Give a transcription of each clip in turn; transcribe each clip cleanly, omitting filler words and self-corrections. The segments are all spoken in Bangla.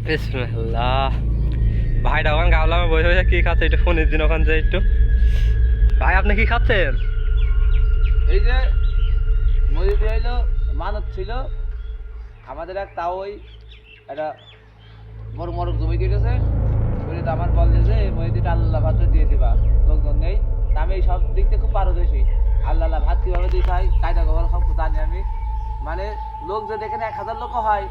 বিসমিল্লাহ। ভাইটা ওখানে গাবলামে বসে বসে কি খাচ্ছে একটু ফোনের দিন ওখান যে একটু। ভাই আপনি কি খাচ্ছেন? এই যে মসজিদে হইলো মানত ছিল আমাদের এক তাও ওই একটা বড় মরক জমি কেটেছে বলে তো আমার বলছে যে এই মসজিদটা আল্লাহ ভাত দিয়ে দিবা, লোকজন নেই। তা আমি এই সব দিক থেকে খুব পারদর্শী। আল্লাহ ভাত কীভাবে দিতে হয় কায়দা কবার সব জানি আমি। মানে লোক যদি এখানে 1000 লোক হয়,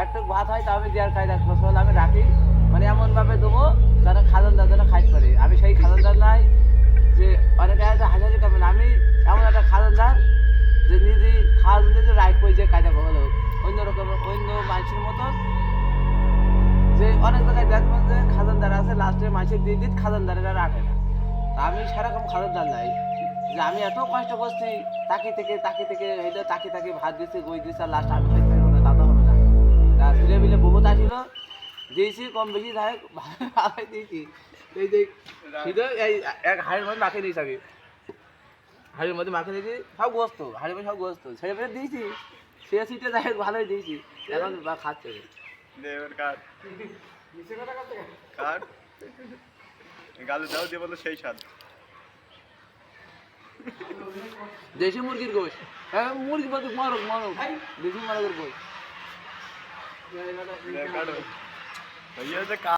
একটু ভাত হয় তা আমি দেওয়ার কায়দা কৌশল আমি রাখি। মানে এমনভাবে দেবো যেন খাজানদার যেন খাইতে পারি। আমি সেই খাজানদার নাই যে অনেকে একটা হাজারি করবেন, আমি এমন একটা খাজানদার যে নিজে খাওয়ার জন্য রাইট করে যে কায়দা হলো অন্যরকম অন্য মানুষের মতন। যে অনেক জায়গায় দেখবেন যে খাজানদার আছে লাস্টে মাসে দিয়ে দিত খাজানদারেরা রাখে না। তা আমি সেরকম খাজানদার নাই যে আমি এত কষ্ট করছি তাকি থেকে এইটা তাকি ভাত দিচ্ছে গই দিচ্ছে আর লাস্ট আমি খাইতে পারবো না, তা তো হবে না। তা ছেলে মিলে বহুত আসিল দিয়েছি কম বেশি যাই ভালো দিয়েছি। এই যে এই এক হাড়ির মধ্যে মাখিয়ে দিয়েছি আমি, হাড়ির মধ্যে মাখিয়ে দিয়েছি সব গোস্ত, হাড়ির মধ্যে সব গোস্ত ছেড়ে ফেলে দিয়েছি। সে সিটে যাই ভালোই দিয়েছি, এখন বা খাচ্ছে গালে দাও দিয়ে বলো সেই স্বাদ। দেশি মুরগির গোশ, হ্যাঁ মুরগি বলতে মরক দেশি মরকের গোশ।